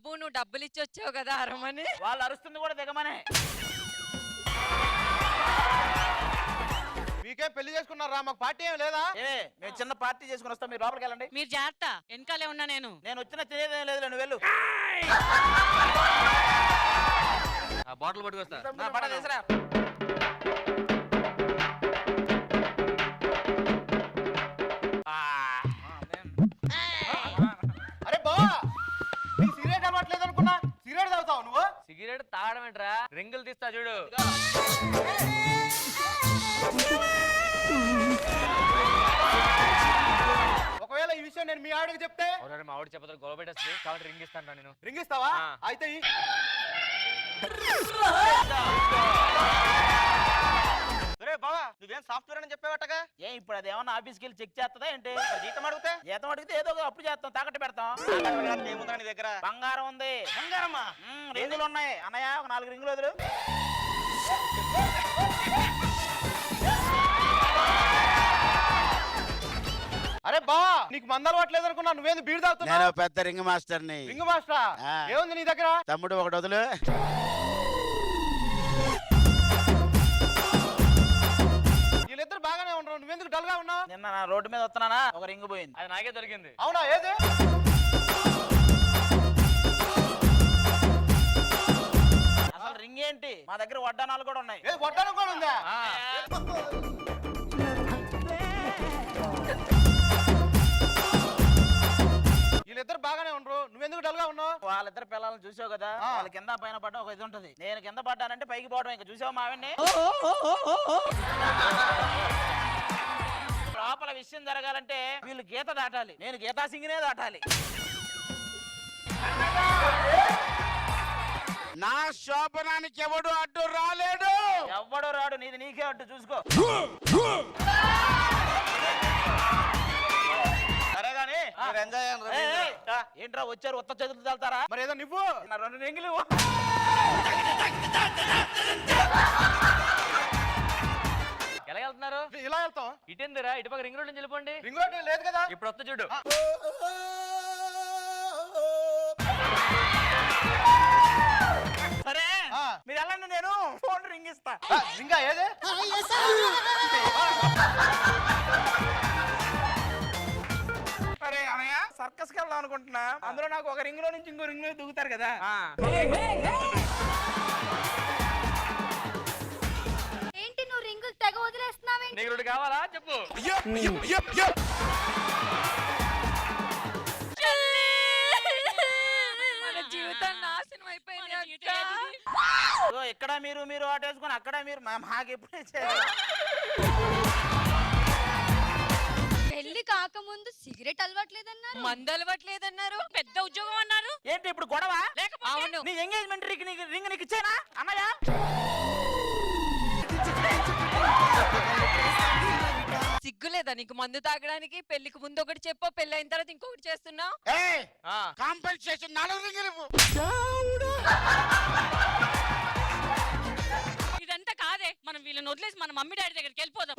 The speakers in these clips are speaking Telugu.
బాబు నువ్వు డబ్బులు ఇచ్చి వచ్చావు కదా అరమని. వాళ్ళు అరుస్తుంది కూడా దిగమనే. మీకేం పెళ్లి చేసుకున్నారా? మాకు పార్టీ ఏం లేదా? మేము చిన్న పార్టీ చేసుకుని వస్తాం, మీరు లోపలికి వెళ్ళండి. మీరు జాగ్రత్త, వెనకాలే ఉన్నా నేను వచ్చిన తినేదేం లేదు, నువ్వు వెళ్ళు. బాటిల్ పట్టుకొస్తా. పడ తీసురా. అరే బావా, నీకు సిగరెట్ అలవాట్లేదు అనుకున్నా, సిగరెట్ తాగుతావు నువ్వు? సిగరెట్ తాగడం ఏంట్రా, రింగులు తీస్తా చూడు. ఒకవేళ ఈ విషయం నేను మీ ఆవిడకి చెప్తే? మా ఆవిడ చెప్పదు, గొడవ పెట్టేస్తుంది కాబట్టి రింగ్ ఇస్తాను నేను. రింగ్ ఇస్తావా? అయితే బావా, నువ్వేం సాఫ్ట్వేర్ అని చెప్పేవటగా? ఇప్పుడు అది ఏమన్నా ఆఫీస్కి వెళ్ళి చెక్ చేస్తుందా ఏంటి? జీతం అడిగితే ఏదో అప్పుడు చేస్తాం, తాకట్టు పెడతాం. ఏముందా నీ దగ్గర? బంగారం ఉంది. బంగారమా? రింగులు ఉన్నాయి అన్నయ్య, ఒక 4 రింగులు వదులు. అరే బావా, నీకు మంద అలవాట్లేదు అనుకున్నా, నువ్వేంది బీడు తాగుతున్నావు? నేను పెద్ద రింగ్ మాస్టర్ని. రింగ్ మాస్టరా? ఏముంది నీ దగ్గర? తమ్ముడు ఒకటి వదులు. వీళ్ళిద్దరు బాగానే ఉండరు, నువ్వెందుకు డల్ గా ఉన్నావు? నిన్న నా రోడ్డు మీద వస్తున్నానా, ఒక రింగు పోయింది. అది నాకే దొరికింది. అవునా? ఏది? అసలు రింగ్ ఏంటి? మా దగ్గర వడ్డానాలు కూడా ఉన్నాయి. వడ్డానం కూడా ఉందా? వీళ్ళిద్దరు బాగానే ఉండరు, నువ్వెందుకు డల్ గా ఉన్నావు? వాళ్ళిద్దరు పిల్లల్ని చూసావు కదా, వాళ్ళ కింద పైన పడ్డా ఒక ఇది ఉంటది. నేను కింద పడ్డానంటే పైకి పోవడం. ఇంకా చూసావు మావిని? లోపల విషయం జరగాలంటే వీళ్ళు గీత దాటాలి, నేను గీతా సింగినే దాటాలి. నా శోభనానికి ఎవడు అడ్డు రాలేడు. ఎవ్వడో రాడు, నీది నీకే అడ్డు, చూసుకో. సరేగాని ఏంట్రా వచ్చారు, ఉత్త చేతులు చల్తారా? మరి ఏదో నువ్వు 2 రింగులు. ఎలా వెళ్తున్నారు? ఇలా వెళ్తాం. ఇటేందిరా, ఇటు పక్క రింగ్ రోడ్ నుంచి వెళ్ళిపోండి. రింగ్ రోడ్ లేదు కదా? ఇప్పుడు వస్తా చూడు. సరే మీరు వెళ్ళండి, నేను ఫోన్ రింగ్ ఇస్తా. రింగా ఏది? అరే అన్నయ్య, సర్కస్ కి వెళ్దాం అనుకుంటున్నా. అందులో నాకు ఒక రింగ్ లో నుంచి ఇంకో రింగ్ లో దిగుతారు కదా. ఏంటి నువ్వు రింగులు తెగ వదిలేస్తున్నావేంటి? నీకు రెండు కావాలా చెప్పు. మన జీవితం నాశనం అయిపోయింది అక్క. ఇక్కడ మీరు ఆటేసుకుని అక్కడ మీరు మాకెప్పుడే పెళ్లి కాకముందు సిగరెట్ అలవాట్లేదన్నారు, మందు అలవాట్లేదన్నారు, పెద్ద ఉద్యోగం అన్నారు. ఏంటి ఇప్పుడు గొడవ? అవును. నీ ఎంగేజ్మెంట్ రింగ్ నీకు ఇచ్చేనా అన్నయ్య? సిగ్గులేదా నీకు మందు తాగడానికి? పెళ్లికి ముందు ఒకటి చెప్పు, పెళ్లి అయిన తర్వాత ఇంకొకటి చేస్తున్నావు. కాంపెన్సేషన్ 4 రింగులు. ఇదంతా కాదే, మనం వీళ్ళని వదిలేసి మన మమ్మీ డాడీ దగ్గరికి వెళ్ళిపోదాం.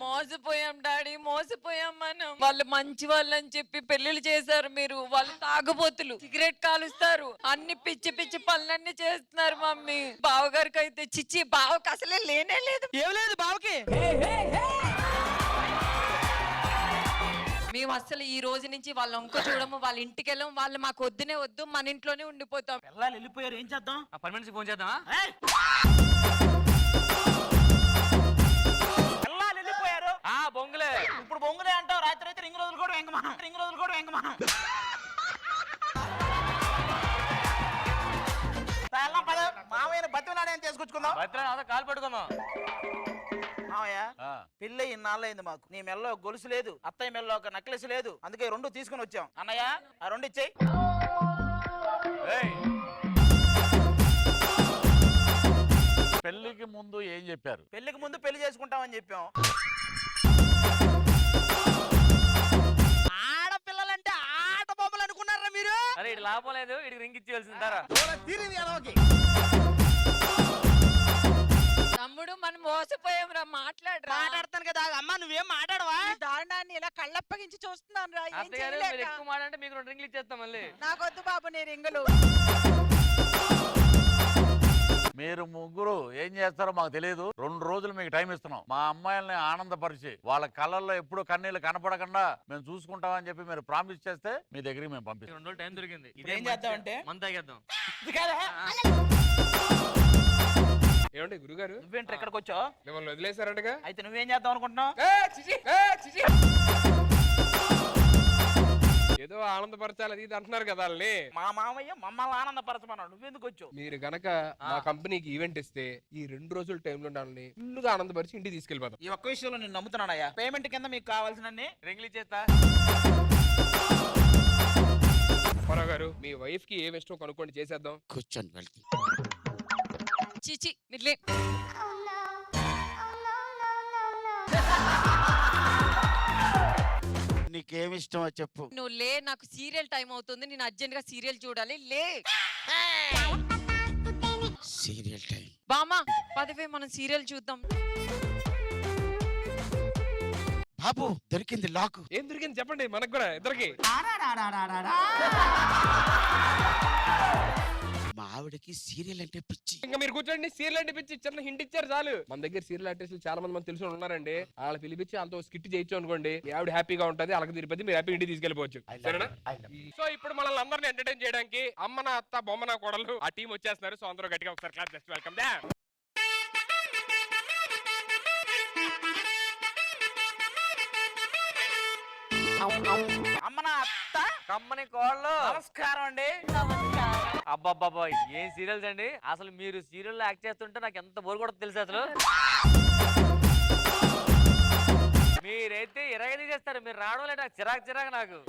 మోసపోయాం డాడీ, మోసపోయాం మనం. వాళ్ళు మంచి వాళ్ళని చెప్పి పెళ్లిళ్ళు చేశారు మీరు. వాళ్ళు తాగుబోతులు, సిగరెట్ కాలుస్తారు, అన్ని పిచ్చి పిచ్చి పనులన్నీ చేస్తున్నారు మమ్మీ. బావగారికి అయితే చిచ్చి, బావకి అసలే లేనే లేదు. ఏం లేదు బావకి. మేము అసలు ఈ రోజు నుంచి వాళ్ళ ఇంకో చూడము, వాళ్ళ ఇంటికి వెళ్ళం. వాళ్ళు మాకు వద్దునే వద్దు, మన ఇంట్లోనే ఉండిపోతాం. పిల్లలు వెళ్ళిపోయారు, ఏం చేద్దాం? పర్మనెంట్ ఫోన్ చేద్దామా? పిల్లలు వెళ్ళిపోయారు. బొంగులే. ఇప్పుడు బొంగులే అంటావు, రాత్రి అయితే రింగ్ రోజులు కూడా వెంగమనం. మామయ్య బతినాడని తీసుకొచ్చుకుందాం. కాలు పట్టుకుందాం. మామయ్య, పెళ్ళి ఇన్నాళ్ళైంది మాకు. నీ మెల్లో గొలుసు లేదు, అత్తయ్య మెల్లో ఒక నెక్లెస్ లేదు, అందుకే 2 తీసుకుని వచ్చాం. అన్నయ్య ఆ 2 ఇచ్చేయి. పెళ్లికి ముందు ఏం చెప్పారు? పెళ్లికి ముందు పెళ్లి చేసుకుంటామని చెప్పాం. ఆడపిల్లలంటే ఆట బొమ్మలు అనుకున్నారా మీరు అరే ఇటు లాభం లేదు, ఇటు రింగ్ ఇచ్చేయాల్సిందారా. తీరింది ఎలాకి తమ్ముడు మనం మోసపోయాం రా, మాట్లాడరా. మాట్లాడతాను కదా అమ్మ, నువ్వేం మాట్లాడవా? దారుణాన్ని ఇలా కళ్ళప్పగించి చూస్తున్నాను రా. ఏం అత్తయ్య గారు మీరు చేయలేక. ఎక్కువ మాట్లాడంటే మీకు 2 రింగ్లు ఇచ్చేస్తాం మళ్ళీ. నాకొద్దు బాబు నీ రింగులు. మీరు ముగ్గురు ఏం చేస్తారో మాకు తెలియదు. 2 రోజులు మీకు టైం ఇస్తున్నాం. మా అమ్మాయిల్ని ఆనందపరిచి వాళ్ళ కళ్ళల్లో ఎప్పుడు కన్నీళ్లు కనపడకుండా మేము చూసుకుంటామని చెప్పి మీరు ప్రామిస్ చేస్తే మీ దగ్గరికి మేము పంపిస్తాం. 2 రోజులు టైం దొరికింది. ఏం చేద్దామంటే? మంత తాగేద్దాం. ఏమండి గురుగారు, నువ్వేంటి ఇక్కడికి వచ్చావు? మిమ్మల్ని వదిలేశారంటగా? అయితే నువ్వేం చేద్దాం అనుకుంటున్నావు? ఏదో ఆనందపరచాలి అది ఇది అంటున్నారు కదా వాళ్ళని. మా మామయ్య మమ్మల్ని ఆనందపరచమన్నాడు, నువ్వెందుకు వచ్చావు? మీరు గనక మా కంపెనీకి ఈవెంట్ ఇస్తే ఈ 2 రోజుల టైంలో వాళ్ళని ఫుల్గా ఆనందపరిచి ఇంటికి తీసుకెళ్ళిపోతాం. ఈ ఒక్క విషయంలో నేను నమ్ముతున్నానయ్యా. పేమెంట్ కింద మీకు కావాల్సినన్ని రింగ్లు ఇచ్చేస్తా. పరావు గారు, మీ వైఫ్ కి ఏమి ఇష్టం కనుక్కోండి, చేసేద్దాం. కూర్చొని వెళ్తాం. చిచి మిట్లే. నీకేమి ఇష్టమో చెప్పు. నువ్వు లే, నాకు సీరియల్ టైం అవుతుంది, నేను అర్జెంట్ గా సీరియల్ చూడాలి. లే సీరియల్ టైం. బామా పదవే, మనం సీరియల్ చూద్దాం. బాబు దొరికింది లాక్. ఏం దొరికింది చెప్పండి మనకు కూడా ఇద్దరికి. మా ఆవిడకి సీరియల్ అంటే పిచ్చి. ఇంకా మీరు కూర్చోండి, సీరియల్ అంటే పిచ్చి చిన్న హింట్ ఇచ్చారు చాలు. మన దగ్గర సీరియల్ ఆర్టిస్టులు చాలా మంది తెలిసి ఉన్నారండి. వాళ్ళని పిలిపించి వాళ్ళతో స్కిట్ చేయొచ్చు అనుకోండి, మీ ఆవిడ హ్యాపీగా ఉంటది, అలాగే తిరుపతి మీరు హ్యాపీ ఇంటికి తీసుకెళ్ళిపోవచ్చు. సరేనా? సో ఇప్పుడు మనల్ని అందరిని ఎంటర్టైన్ చేయడానికి అమ్మన అత్త బొమ్మన కోడలు ఆ టీం వచ్చేస్తున్నారు. సో అందరూ గట్టిగా ఒకసారి క్లాస్ జస్ట్ వెల్కమ్ దా. అమ్మ నా అత్త, కమ్మని కోళ్ళు. నమస్కారం అండి. అబ్బాబ్బాబ్బా ఏం సీరియల్స్ అండి. అసలు మీరు సీరియల్ యాక్ట్ చేస్తుంటే నాకు ఎంత బోర్ కూడా తెలుసు. అసలు మీరైతే ఇరగది చేస్తారు. మీరు రావడం లేదు, నాకు చిరాకు నాకు.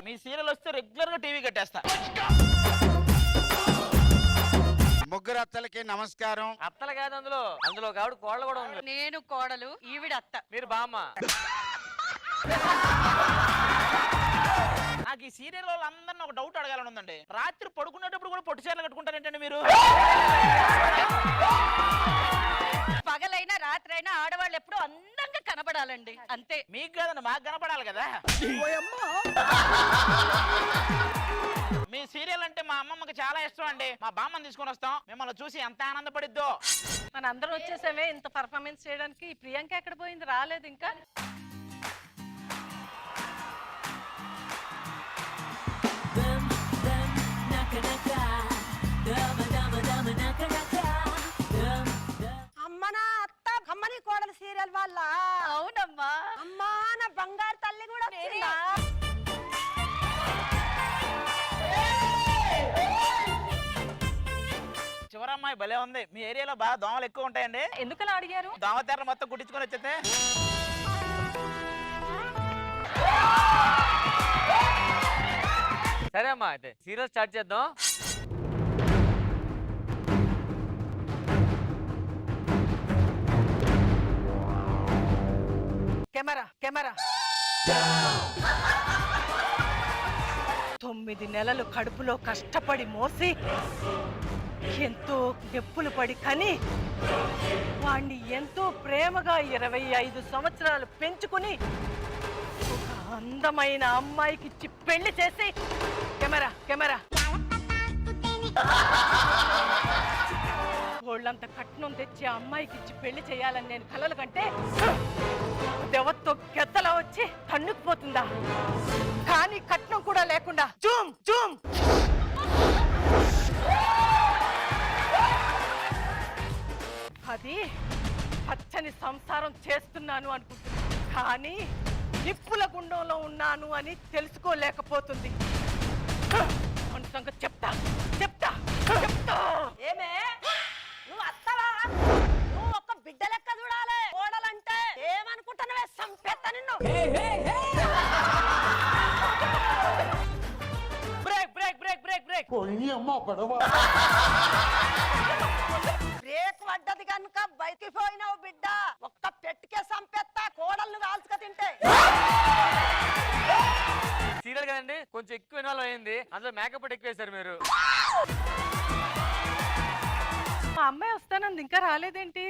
మీ సీరియల్ వస్తే రెగ్యులర్ గా టీవీ కట్టేస్తా. ముగ్గురు అత్తలకి నమస్కారం. అత్తలు కాదు, అందులో ఒక ఆవిడ కోళ్ళు కూడా ఉంది. నేను కోడలు, ఈవిడ అత్త. మీరు బామ్మ. నాకు ఈ సీరియల్ వాళ్ళందరినీ ఒక డౌట్ అడగాలని ఉందండి. రాత్రి పడుకునేటప్పుడు కూడా పొట్టి చీరలు కట్టుకుంటారేంటండి మీరు? పగలైనా రాత్రైనా ఆడవాళ్ళు ఎప్పుడు అందంగా కనబడాలండి, అంతే. మీకు కాదండి, మాకు కనపడాలి కదా. మీ సీరియల్ అంటే మా అమ్మమ్మకి చాలా ఇష్టం అండి. మా బామ్మని తీసుకొని వస్తాం, మిమ్మల్ని చూసి ఎంత ఆనందపడిద్దో. మన అందరం వచ్చేసామే ఇంత పర్ఫార్మెన్స్ చేయడానికి. ఈ ప్రియాంక ఎక్కడ పోయింది, రాలేదు ఇంకా. అమ్మనా అత్త అమ్మని కోడలు సీరియల్ వల్ల. అవునమ్మా. అమ్మా నా బంగారు తల్లి కూడా వచ్చిందా? చివరమ్మాయి భలే ఉంది. మీ ఏరియాలో బాగా దోమలు ఎక్కువ ఉంటాయండి? ఎందుకలా అడిగారు? దోమతెరలు మొత్తం కుట్టించుకొని వచ్చేస్తే. సరే అమ్మా, అయితే సీరియల్ స్టార్ట్ చేద్దాం. కెమెరా 9 నెలలు కడుపులో కష్టపడి మోసి ఎంతో నొప్పులు పడి కని వాణ్ణి ఎంతో ప్రేమగా 25 సంవత్సరాలు పెంచుకుని ఒక అందమైన అమ్మాయికి ఇచ్చి పెళ్లి చేసి కెమెరా వాళ్ళంత కట్నం తెచ్చి ఆ అమ్మాయికి ఇచ్చి పెళ్లి చేయాలని నేను కలలు కంటే దెవతో గెత్తలా వచ్చి తన్నుకుపోతుందా? కానీ కట్నం కూడా లేకుండా జూమ్ అది పచ్చని సంసారం చేస్తున్నాను అనుకుంటుంది, కానీ నిప్పుల గుండంలో ఉన్నాను అని తెలుసుకోలేకపోతుంది. సంగతి చెప్తా. ఏమే నువ్వు అత్తవా? నువ్వు ఒక బిడ్డ లెక్క చూడాలి. కోడలంటే ఏమనుకుంటున్నావే? సంపెత్త నిన్ను. బ్రేక్. బ్రేక్ పడ్డది కనుక బయటికి పోయినావు బిడ్డ. ఒక్క పెట్టికే సంపెత్త కోడళ్ళు కాల్చుక తింటే. కదండి, కొంచెం ఎక్కువ ఇన్వాల్వ్ అయింది. అందులో మేకప్ ఎక్కువ వేశారు మీరు. మా అమ్మాయి వస్తానంది ఇంకా రాలేదేంటి?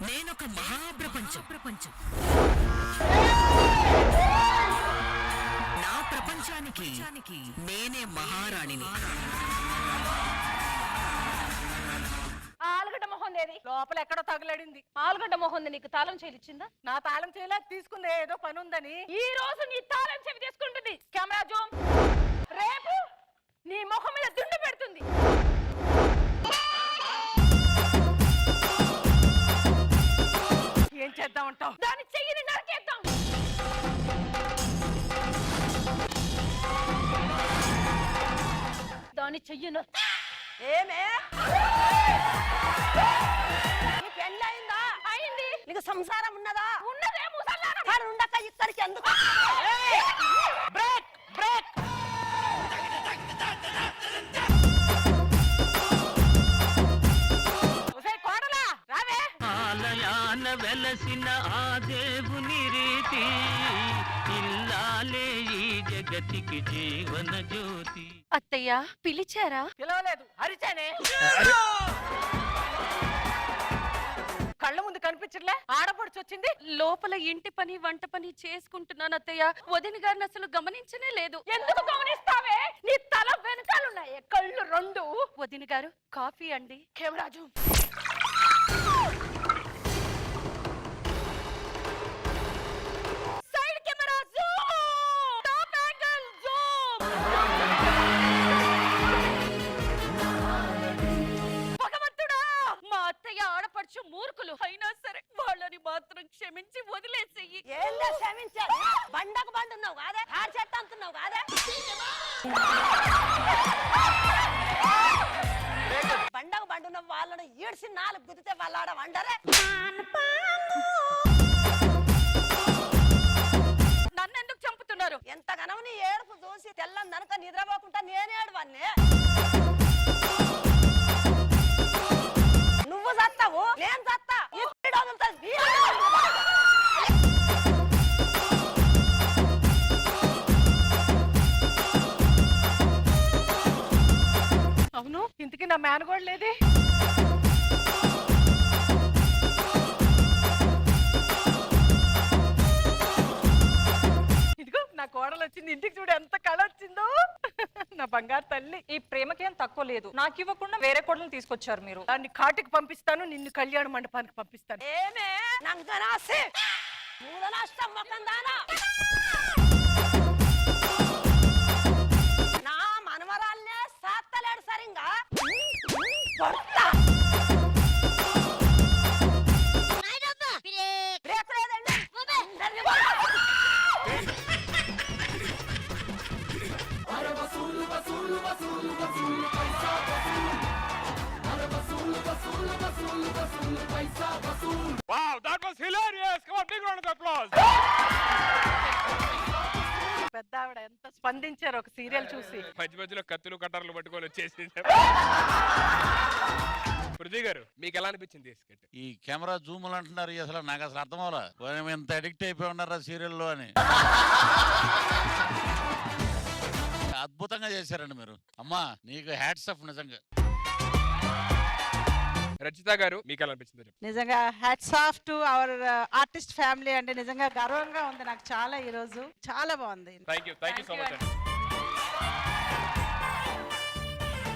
నేనొక మహాప్రపంచం. నా ప్రపంచానికి నేనే మహారాణిని. ఆలుగడ్డ మొహం ఏది? లోపల ఎక్కడో తగలడింది. ఆలుగడ్డ మొహం నీకు తాళం చేయించిందా? నా తాళం చేయలేక తీసుకుంది, ఏదో పని ఉందని. ఈ రోజు నీ తాళం చెవి తీసుకుంటుంది. Camera Zoom. రేపు నీ మొహం మీద దుండు పెడుతుంది. ఏం చేద్దామంటావు? దాని చెయ్యిని నరికేద్దాం. దాని చెయ్యిను ఏమే నీ పెళ్ళయిందా? అయింది. నీకు సంసారం ఉన్నదా? ఉన్నదే ముసల్లారా. ఉండక ఇక్కడికి ఎందుకు? Break break. ఒసేయ్ కోడలా రావే. ఆలయాన వెలసిన ఆ దేవుని రీతి ఇల్లాలే ఈ జగతికి జీవన జ్యోతి. అత్తయ్య పిలిచారా? పిలవలేదు, అరిచానే. కళ్ళ ముందు కనిపించట్లే? ఆడపడుచు వచ్చింది. లోపల ఇంటి పని వంట పని చేసుకుంటున్నాను అత్తయ్య. వదిన గారిని అసలు గమనించనే లేదు. ఎందుకు గమనిస్తావే? నీ తల వెనకాలున్నాయి కళ్ళు రెండు. వదిన గారు కాఫీ అండి. Camera Zoom. Side camera Zoom. Top angle Zoom. భగవంతుడా, మా అత్తయ్య ఆడపడుచు మూర్ఖులు అయినా సరే వాళ్ళని మాత్రం క్షమించి వదిలేసేయి. ఏందో క్షమించాలి? బండకు బండున్నావు కాదే? హార్ చెట్టు అంటున్నావు కాదే? బండకు బండున్న వాళ్ళని ఈడ్చి 4 గుద్దితే వాళ్ళాడ వండరే. నన్నెందుకు చంపుతున్నారు? ఎంతగానో నీ ఏడుపు చూసి తెల్లందనక నిద్రపోకుండా నేనేడువన్నీ. నువ్వు చస్తావు, నేను చస్తా. ఇప్పుడు వదులుతుంది. అవును, ఇంతకీ నా మేనగోడు లేదే? ఇదిగో నా కోడలు వచ్చింది. ఇంటికి చూడు ఎంత కళ వచ్చిందో. నా బంగారు తల్లి. ఈ ప్రేమకేం తక్కువ లేదు. నాకు ఇవ్వకుండా వేరే కోడలను తీసుకొచ్చారు మీరు. దాన్ని కాటికి పంపిస్తాను, నిన్ను కళ్యాణ మండపానికి పంపిస్తాను. ఏమే నంగనాసి మూల నష్టం మొక్కం దానా. నా మనవరాల్నే సాత్తలేడు సరింగా కొడతా. బ్రేక్ లేదండి. అందరినీ కొడతా. Wow, that was hilarious. Come on, big round of applause. పెద్ద ఆవిడ ఎంత స్పందించారు ఒక సీరియల్ చూసి. మధ్య మధ్యలో కత్తులు కట్టర్లు పట్టుకొని వచ్చేసి. పృథ్వీ గారు, మీకు ఎలా అనిపించింది ఈ skit? ఈ కెమెరా జూములు అంటున్నారు, అసలు నాకు అసలు అర్థం అవలా. మనం ఎంత అడిక్ట్ అయిపోయి ఉన్నారా సీరియల్లో అని. అద్భుతంగా చేశారండి మీరు. అమ్మా నీకు హ్యాట్స్ ఆఫ్ నిజంగా. రచిత గారు, మీకు ఎలా అనిపించింది? నిజంగా hats off to our artist family. అంటే నిజంగా గర్వంగా ఉంది నాకు చాలా. ఈ రోజు చాలా బాగుంది. థ్యాంక్ యూ సో మచ్ అండి.